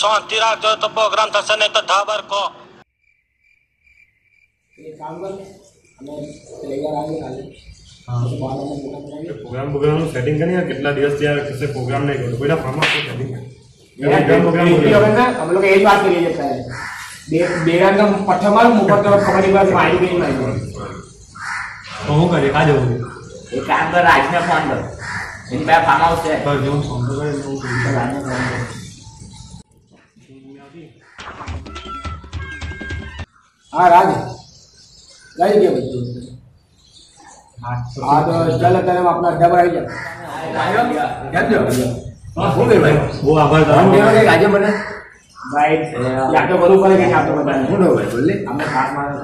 શાંતિ રાખજો તો પ્રોગ્રામ થશે, નહીં તો ધાબર કો काम कर हमें चलेगा आगे काले प्रोग्राम सेटिंग करनी है। कितना दिवस यार किसी प्रोग्राम नहीं करो बेटा फार्म हाउस सेटिंग है हम लोग एक बात करिए बेगान का पट्टा मार मुंह पर खबर बात मारी गई मारी तो હું કરે કા જવું एक काम कर आज में फोन कर इन पे फार्म हाउस है पर जो फोन करे हां राज गाड़ी के बच्चे हां तो चल तेरे में अपना डबल आई जा क्या हो गए भाई वो आभार हम देने गाजे बने भाई या तो बोलू पड़ेगा या तो बता नहीं बोलो भाई बोल ले हमने हाथ मारा तो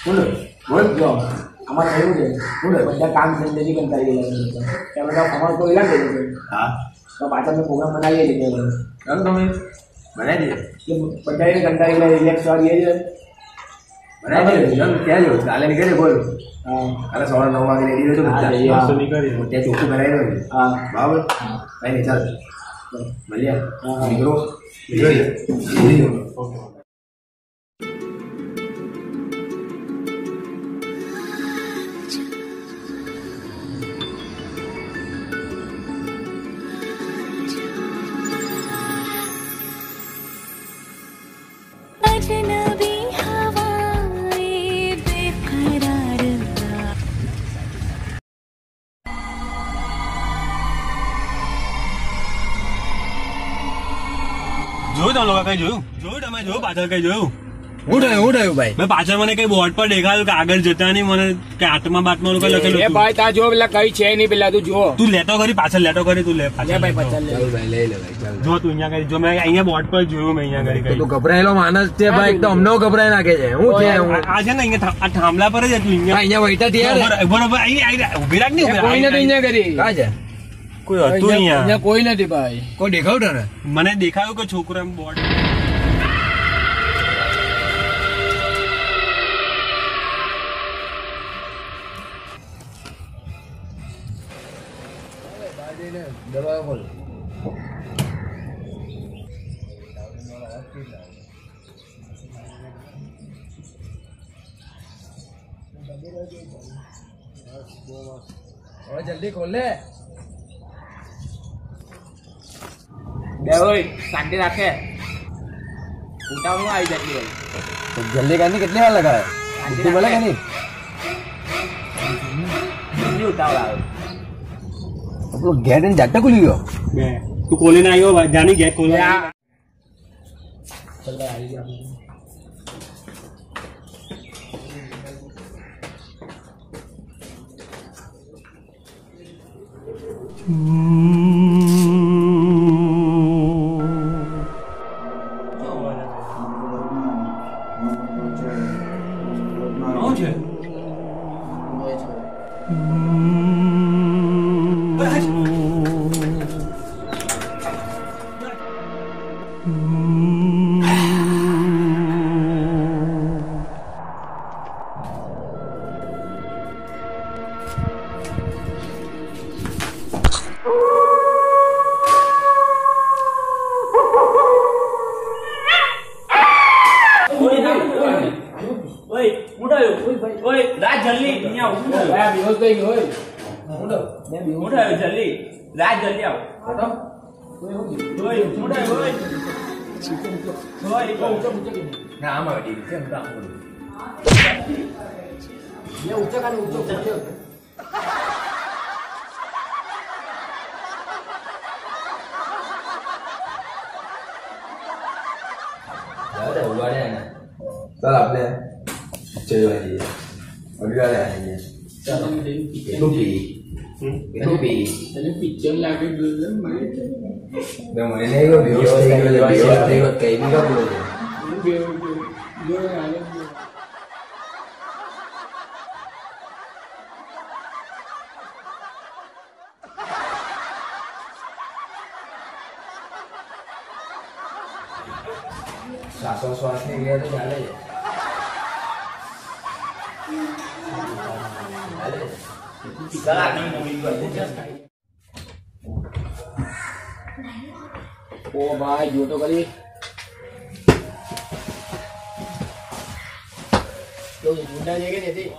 बोलो बोल जो हमारा થયું છે બોલો બધા કામ જલ્દી કરતા રહીએ કે બધા અમાર તો ઇલાજ દે હા તો પાછા મે પ્રોગ્રામ બનાવીએ છીએ ચાલો તમે બનાવી દે કે બધાને ઘંટા એટલે રિલેક્સ વાળી છે બનાવી દે ચાલ ક્યાં જો કાલે નીકળે બોલ હા કાલે સવારે 9 વાગે રેડી રહેજો બધા તો નીકળે ત્યાં ચોખ્ખું બનાવી દો હા બરાબર ભાઈ ને ચાલ મળ્યા નીકળો ઓકે જોયું તમે લોકો કઈ જોયું તમે જોયું પાછળ કઈ જોયું હું થયું ભાઈ મેં પાછળ મને કઈ બોર્ડ પર દેખાયું કે આગળ જતા નહીં મને કે આત્મા બાતમાં લોકો લખેલું એ ભાઈ તા જો પેલા કઈ છે નહીં પેલા તું જો તું લેતો કરી પાછળ લેતો કરી તું લે પાછળ ભાઈ પાછળ લે ભાઈ લઈ લે ભાઈ જો તું અહીંયા કરી જો મેં અહીંયા બોર્ડ પર જોયું મેં અહીંયા કરી તું ગભરાયેલો માણસ છે ભાઈ એકદમ અમને ગભરાઈ નાખે છે હું છે આ છે ને અહીંયા આ થાંભલા પર જ હતું અહીંયા વહીતા ત્યાં બરોબર અહીં ઉભી રાખ નહીં કોઈ નથી અહીંયા કરી કા છે કોઈ હતું અહીંયા કોઈ નથી ભાઈ કોઈ દેખાવતો ને મને દેખાયું કે છોકરા બોર્ડ દબાવ બોલ હવે જલ્દી ખોલ લે બે હોય શાંતિ રાખે ઉતાવળ આવી જતી હોય જલ્દી કરની કેટલી વાર લગાવે બુદ્ધિ મળે કે નહીં જલ્દી ઉતાવળ આવે આપણું ગેટ એને જાતે ખુલી ગયો તું ખોલીને આવ્યો જાની ગેટ ખોલો चल आपने चलो भाई अभी वाले आएंगे itu pi पिक्चर लाके मैं मैंने को व्यूज देखो कहीं भी का बोल श्वास नहीं लिया तो डाले ओ भाई जो तो करी ગુંડા છે કે નથી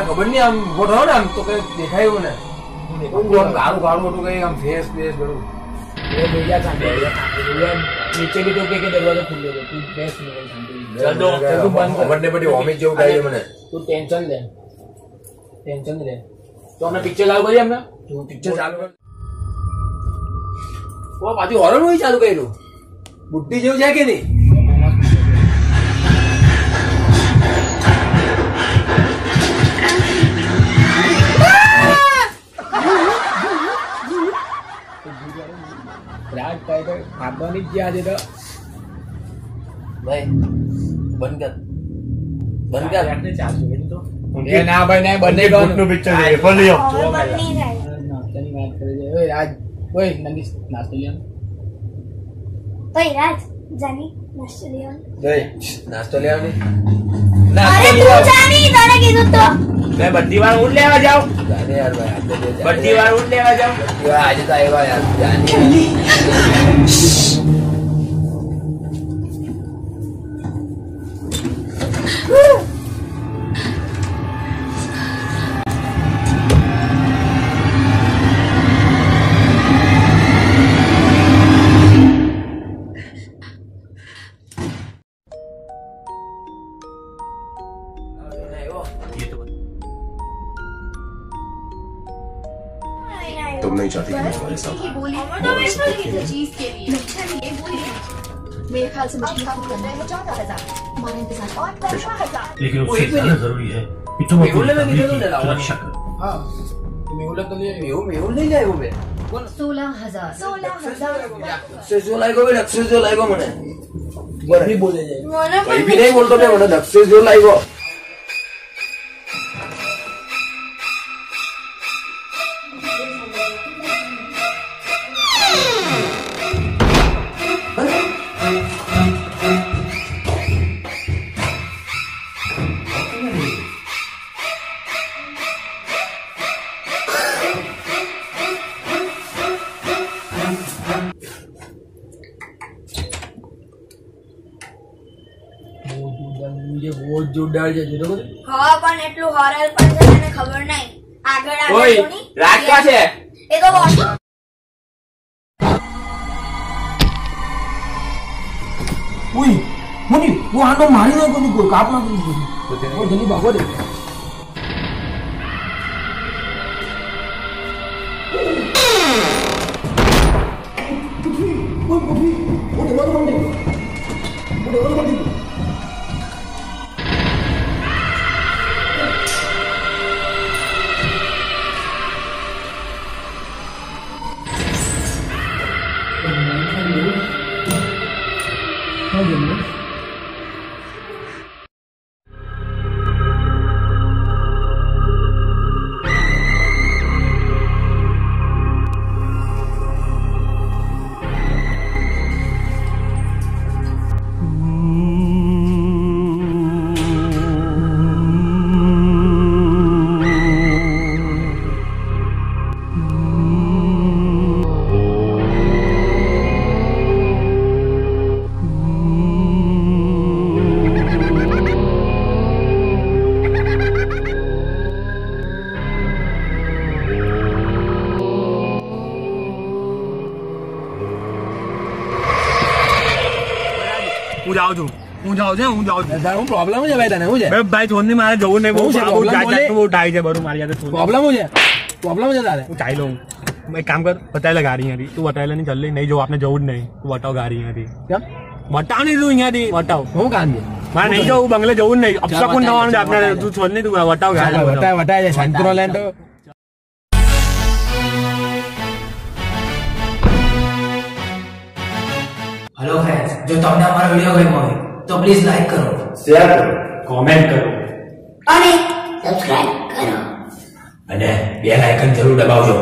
ખબર નહીં આમ મોટો ને આમ તો કઈ દેખાયું ને ગારું ગારું મોટું કઈ આમ ફેસ ફેસ બધું નીચે બી તો કે દરવાજો ખુલ્લો છે તું બેસ ખબર ને બધી વોમિટ જેવું થાય છે મને તું ટેન્શન લે તો અમે પિક્ચર ચાલુ કરીએ અમને તું પિક્ચર ચાલુ કર પાછું હોરર મૂવી ચાલુ કર્યું બુટ્ટી જેવું છે કે નહીં રાત થાય તો ખાવાની જ આજે તો ભાઈ બંધ કર ચાલશે તો એ ના ભાઈ ના બંને ભૂતનું પિક્ચર છે ભલે નાસ્તાની વાત કરે છે ઓય રાજ ઓય નંગી નાસ્તો લે ભાઈ રાજ જાની નાસ્તો લેવા નાસ્તો લેવાની અરે તું જાની તને કીધું તો મેં બધી વાર ઊંટ લેવા જાઉં જાને યાર ભાઈ બધી વાર ઊંટ લેવા જાઉં આજે તો આવ્યા યાર જાને तुम नहीं चाहती कि मैं तुम्हारे साथ चीज के लिए मेरे ख्याल से मुझे खुद करना है 14,000 हमारा इंतजार और 15,000 लेकिन उससे ज्यादा जरूरी है कि तुम अपनी फैमिली की सुरक्षा करो હા મેહુલ તો લે એવું નહીં લાવ્યો બે 16,000 દક્ષેશ જો લાગ્યો બે દક્ષેશ જો લાગ્યો મને બધી બોલે જાય ભાઈ બી નહીં બોલતો બે મને દક્ષેશ જો લાગ્યો બહુ જોરદાર છે જોતો બોલ હા પણ એટલું હોરર પણ છે તને ખબર નહીં આગળ ઓય આગળ રાજ ક્યાં છે એ તો બોલ ઉઈ મની वो આનો મારી નાખો ની કોઈ કાપ નાખો ની કોઈ જલ્દી ભાગો દે હું જાઉં છું હું જાઉં છું તારું પ્રોબ્લેમ છે ભાઈ તને શું છે ભાઈ થોડી મારે જવું નહીં બહુ બહુ ટાઈ છે બધું મારી યાદ પ્રોબ્લેમ શું છે તારે હું ચાઈ લઉં એક કામ કર બતાવી લે ગાડી અહીંયાથી તું બતાવી લે નહીં જલ્દી નહીં જવું આપણે જવું જ નહીં તું બતાવ ગાડી અહીંયાથી કેમ બતાવ નહીં તું અહીંયાથી બતાવ હું કામ છે મારે નહીં જવું બંગલે જવું જ નહીં અપશકુન થવાનું છે આપણે તું છોડ નહીં તું બતાવ ગાડી વટાય શાંતિનો લેન્ડ તો हेलो फ्रेंड्स जो તમને અમારો વિડિયો ગમ્યો હોય તો પ્લીઝ લાઈક કરો શેર કરો કોમેન્ટ કરો અને સબસ્ક્રાઇબ કરો અને બેલ આઇકન જરૂર દબાવજો